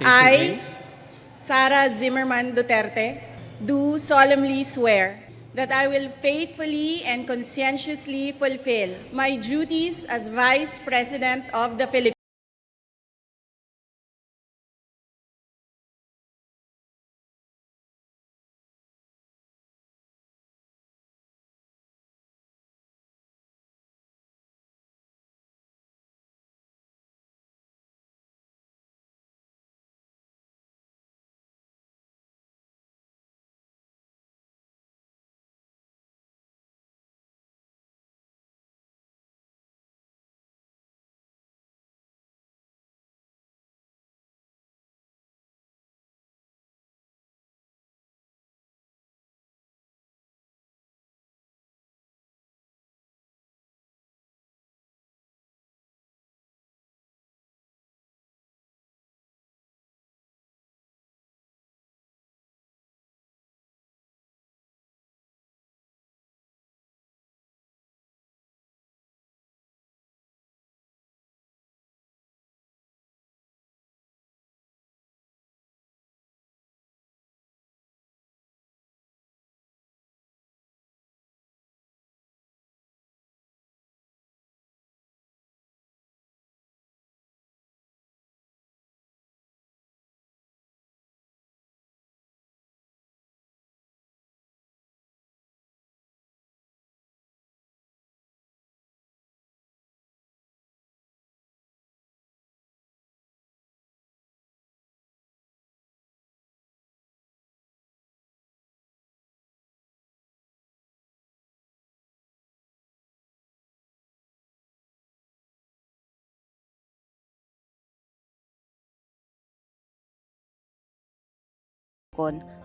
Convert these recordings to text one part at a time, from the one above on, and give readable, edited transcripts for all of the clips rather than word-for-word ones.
I, Sara Zimmerman Duterte, do solemnly swear that I will faithfully and conscientiously fulfill my duties as Vice President of the Philippines.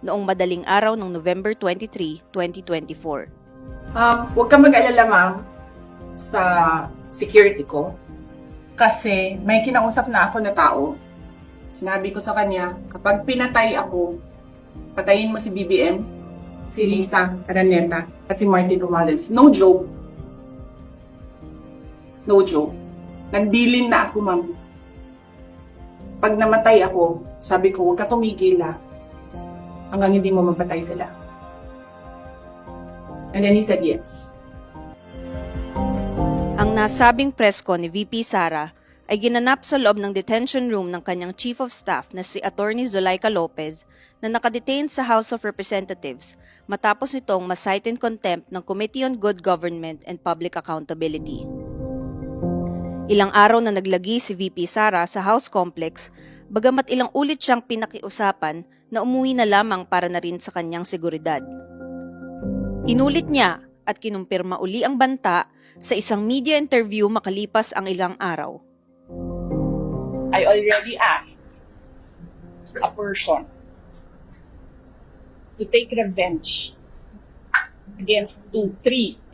Noong madaling araw ng November 23, 2024. Huwag kang mag-alala, ma'am, sa security ko. Kasi may kinausap na ako na tao. Sinabi ko sa kanya, kapag pinatay ako, patayin mo si BBM, si Lisa Araneta, at si Martin Romales. No joke. No joke. Nagbilin na ako, ma'am. Pag namatay ako, sabi ko, huwag ka tumigil, hanggang hindi mo mapatay sila. And then he said yes. Ang nasabing presko ni VP Sara ay ginanap sa loob ng detention room ng kanyang Chief of Staff na si Attorney Zulaika Lopez na nakadetain sa House of Representatives matapos itong ma-cite in contempt ng Committee on Good Government and Public Accountability. Ilang araw na naglagi si VP Sara sa House Complex, bagamat ilang ulit siyang pinakiusapan na umuwi na lamang para na rin sa kanyang seguridad. Inulit niya at kinumpirma uli ang banta sa isang media interview makalipas ang ilang araw. I already asked a person to take revenge against 3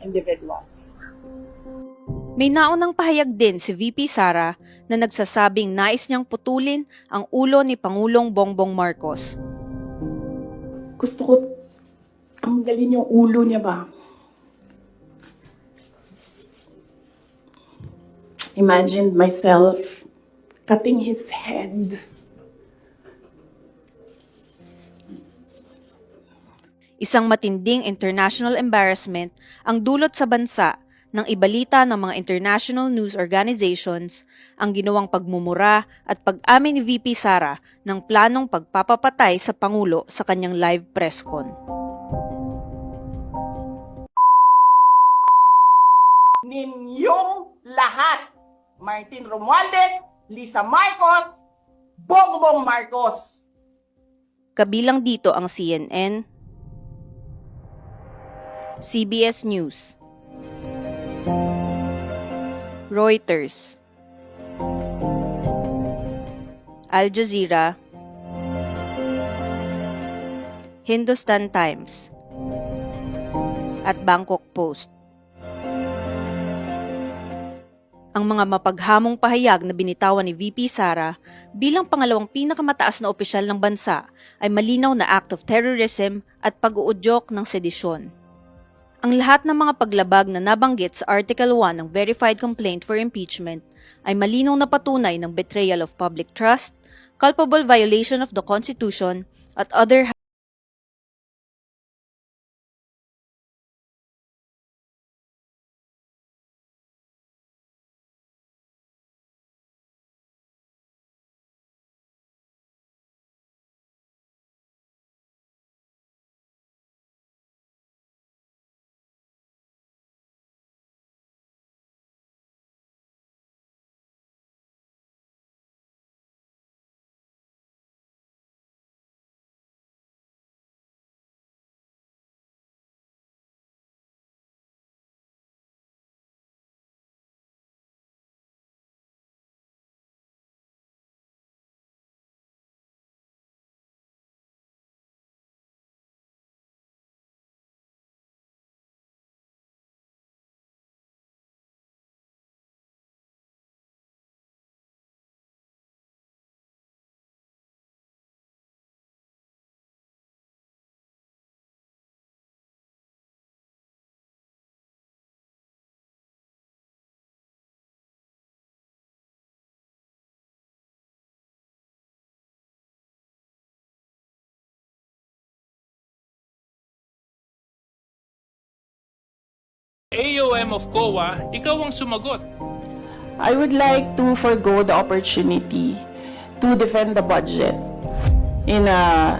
individuals. May naunang pahayag din si VP Sara na nagsasabing nais niyang putulin ang ulo ni Pangulong Bongbong Marcos. Gusto ko tanggalin yung ulo niya ba? Imagine myself cutting his head. Isang matinding international embarrassment ang dulot sa bansa nang ibalita ng mga international news organizations ang ginawang pagmumura at pag-amin ni VP Sara ng planong pagpapapatay sa Pangulo sa kanyang live press con. Ninyong lahat, Martin Romualdez, Lisa Marcos, Bongbong Marcos. Kabilang dito ang CNN, CBS News, Reuters, Al Jazeera, Hindustan Times, at Bangkok Post. Ang mga mapaghamong pahayag na binitawan ni VP Sara bilang pangalawang pinakamataas na opisyal ng bansa ay malinaw na act of terrorism at pag-uudyok ng sedisyon. Ang lahat ng mga paglabag na nabanggit sa Article 1 ng Verified Complaint for Impeachment ay malinaw na patunay ng betrayal of public trust, culpable violation of the Constitution, at other AOM of COA, ikaw ang sumagot. I would like to forgo the opportunity to defend the budget in a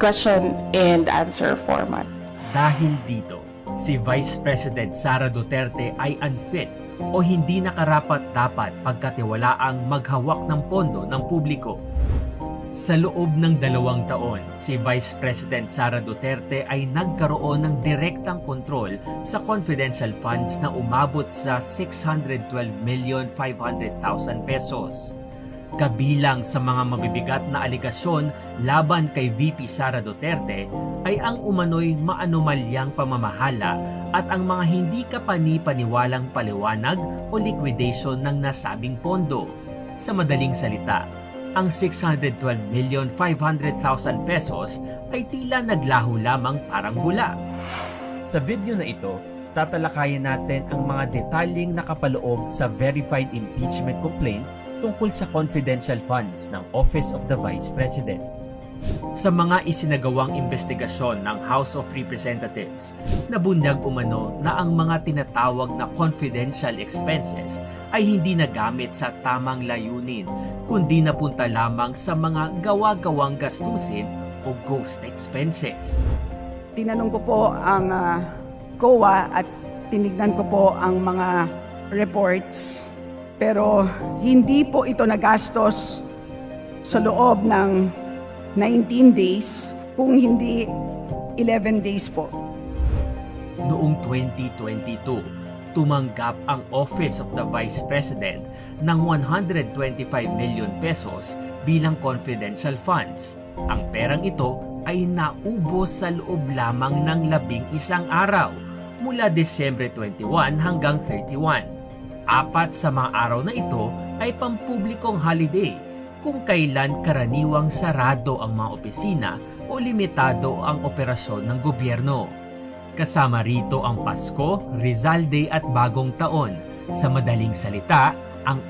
question and answer format. Dahil dito, si Vice President Sara Duterte ay unfit o hindi nakarapat-dapat pagkatiwalaang maghawak ng pondo ng publiko. Sa loob ng 2 taon, si Vice President Sara Duterte ay nagkaroon ng direktang kontrol sa confidential funds na umabot sa 612,500,000 pesos. Kabilang sa mga mabibigat na aligasyon laban kay VP Sara Duterte ay ang umano'y maanumalyang pamamahala at ang mga hindi kapani-paniwalang paliwanag o liquidation ng nasabing pondo. Sa madaling salita, ang 612,500,000 pesos ay tila naglaho lamang parang bula. Sa video na ito, tatalakayin natin ang mga detalyeng nakapaloob sa verified impeachment complaint tungkol sa confidential funds ng Office of the Vice President. Sa mga isinagawang investigasyon ng House of Representatives, nabunyag umano na ang mga tinatawag na confidential expenses ay hindi nagamit sa tamang layunin, kundi napunta lamang sa mga gawa-gawang gastusin o ghost expenses. Tinanong ko po ang COA at tinignan ko po ang mga reports, pero hindi po ito nagastos sa loob ng 19 days, kung hindi 11 days po. Noong 2022, tumanggap ang Office of the Vice President ng 125 million pesos bilang confidential funds. Ang perang ito ay naubos sa loob lamang ng 11 araw, mula Desyembre 21 hanggang 31. 4 sa mga araw na ito ay pampublikong holiday, kung kailan karaniwang sarado ang mga opisina o limitado ang operasyon ng gobyerno. Kasama rito ang Pasko, Rizal Day at Bagong Taon. Sa madaling salita, ang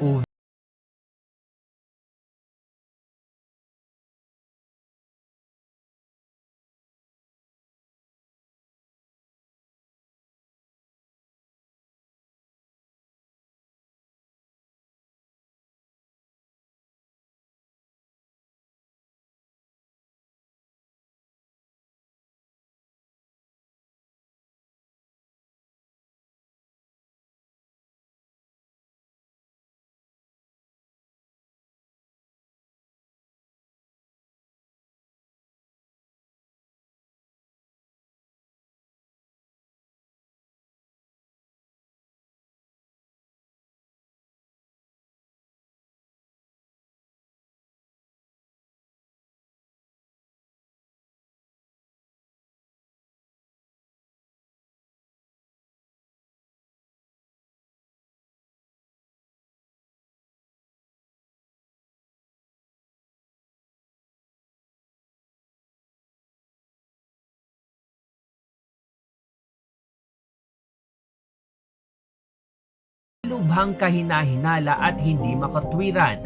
lubhang kahina-hinala at hindi makatwiran.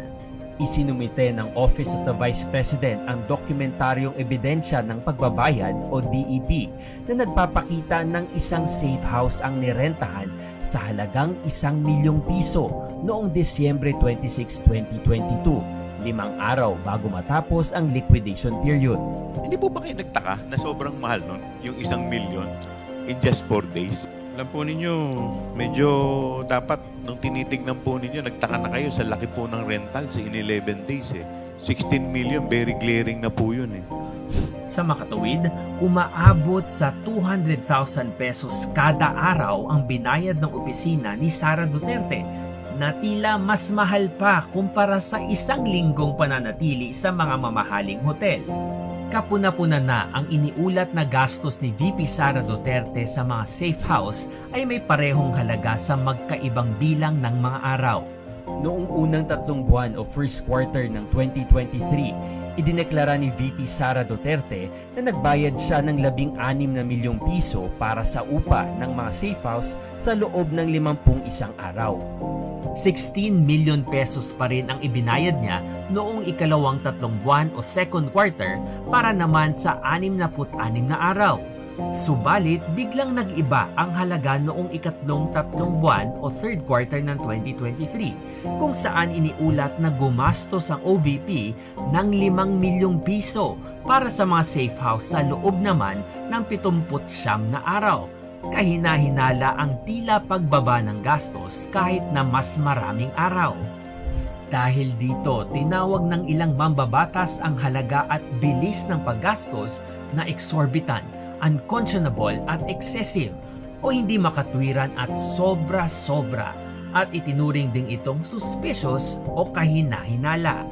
Isinumite ng Office of the Vice President ang dokumentaryong ebidensya ng pagbabayad o DEP na nagpapakita ng isang safe house ang nirentahan sa halagang 1 milyong piso noong Disyembre 26, 2022, 5 araw bago matapos ang liquidation period. Hindi po ba kayo nagtaka na sobrang mahal nun, yung 1 milyon in just 4 days? Alam po ninyo, medyo dapat nung tinitignan po ninyo, nagtaka na kayo sa laki po ng rentals in 11 days eh. 16 million, very glaring na po yun eh. Sa makatuwid, umaabot sa 200,000 pesos kada araw ang binayad ng opisina ni Sara Duterte na tila mas mahal pa kumpara sa 1 linggong pananatili sa mga mamahaling hotel. Kapuna-puna na ang iniulat na gastos ni VP Sara Duterte sa mga safe house ay may parehong halaga sa magkaibang bilang ng mga araw. Noong unang 3 buwan o first quarter ng 2023, idineklara ni VP Sara Duterte na nagbayad siya ng 16 na milyong piso para sa upa ng mga safe house sa loob ng 51 araw. 16 million pesos pa rin ang ibinayad niya noong ikalawang 3 buwan o second quarter para naman sa 66 na araw. Subalit, biglang nag-iba ang halaga noong ikatlong 3 buwan o third quarter ng 2023 kung saan iniulat na gumastos ang OVP ng 5 milyong piso para sa mga safe house sa loob naman ng 79 na araw. Kahina-hinala ang tila pagbaba ng gastos kahit na mas maraming araw. Dahil dito, tinawag ng ilang mambabatas ang halaga at bilis ng paggastos na exorbitant, unconscionable at excessive o hindi makatwiran at sobra-sobra at itinuring ding itong suspicious o kahina-hinala.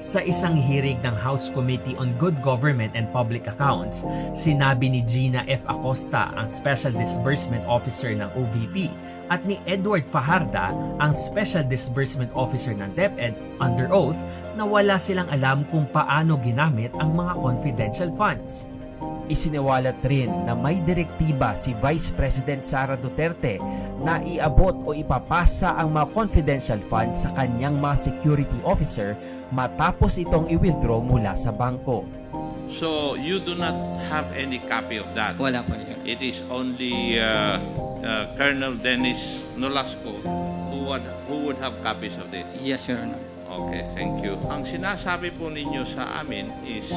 Sa isang hearing ng House Committee on Good Government and Public Accounts, sinabi ni Gina F. Acosta, ang Special Disbursement Officer ng OVP, at ni Edward Fajarda, ang Special Disbursement Officer ng DepEd, under oath, na wala silang alam kung paano ginamit ang mga confidential funds. Isiniwalat rin na may direktiba si Vice President Sara Duterte na iabot o ipapasa ang mga confidential funds sa kanyang mga security officer matapos itong i-withdraw mula sa bangko. So, you do not have any copy of that? Wala po yun. It is only Colonel Dennis Nolasco who would have copies of this? Yes, Your Honor. Okay, thank you. Ang sinasabi po ninyo sa amin is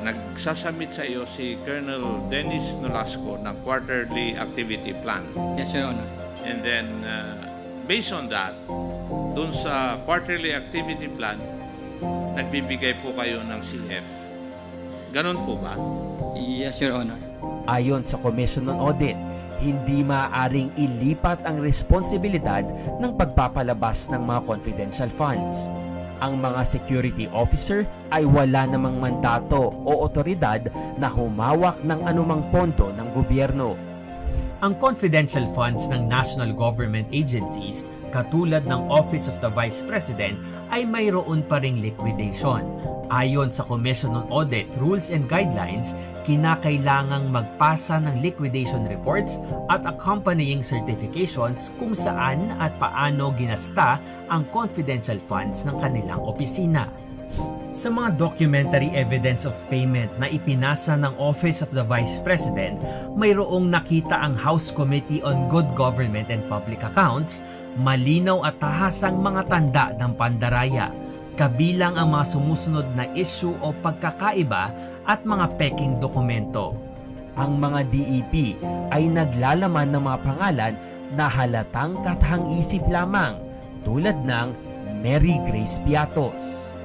nagsasubmit sa iyo si Colonel Dennis Nolasco ng quarterly activity plan. Yes, Your Honor. And then, based on that, dun sa quarterly activity plan, nagbibigay po kayo ng CF. Ganon po ba? Yes, Your Honor. Ayon sa Commission on Audit, hindi maaaring ilipat ang responsibilidad ng pagpapalabas ng mga confidential funds. Ang mga security officer ay wala namang mandato o otoridad na humawak ng anumang pondo ng gobyerno. Ang confidential funds ng national government agencies, katulad ng Office of the Vice President, ay mayroon pa ring liquidation. Ayon sa Commission on Audit Rules and Guidelines, kinakailangang magpasa ng liquidation reports at accompanying certifications kung saan at paano ginasta ang confidential funds ng kanilang opisina. Sa mga documentary evidence of payment na ipinasa ng Office of the Vice President, mayroong nakita ang House Committee on Good Government and Public Accounts, malinaw at tahasang mga tanda ng pandaraya, kabilang ang mga sumusunod na issue o pagkakaiba at mga peking dokumento. Ang mga DEP ay naglalaman ng mga pangalan na halatang kathang-isip lamang, tulad ng Mary Grace Piatos.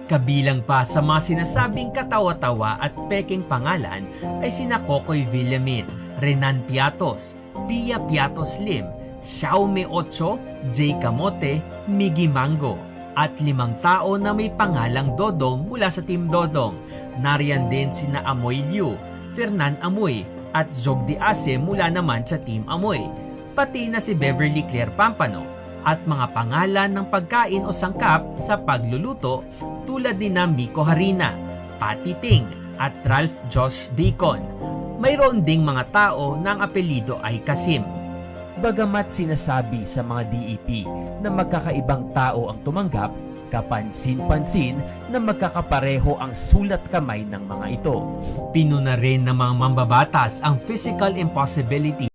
Kabilang pa sa mga sinasabing katawa-tawa at peking pangalan ay sina Kokoy Villamin, Renan Piatos, Pia Piatos Lim, Xiaomi Ocho, Jay Camote, Miggy Mango, at 5 tao na may pangalang Dodong mula sa Team Dodong. Nariyan din sina Amoy Liu, Fernan Amoy, at Jogdi Ase mula naman sa Team Amoy, pati na si Beverly Claire Pampano, at mga pangalan ng pagkain o sangkap sa pagluluto tulad ni na Miko Harina, Patty Ting, at Ralph Josh Bacon. Mayroon ding mga tao na ang apelido ay Kasim. Bagamat sinasabi sa mga DEP na magkakaibang tao ang tumanggap, kapansin-pansin na magkakapareho ang sulat kamay ng mga ito. Pinuna rin ng mga mambabatas ang physical impossibility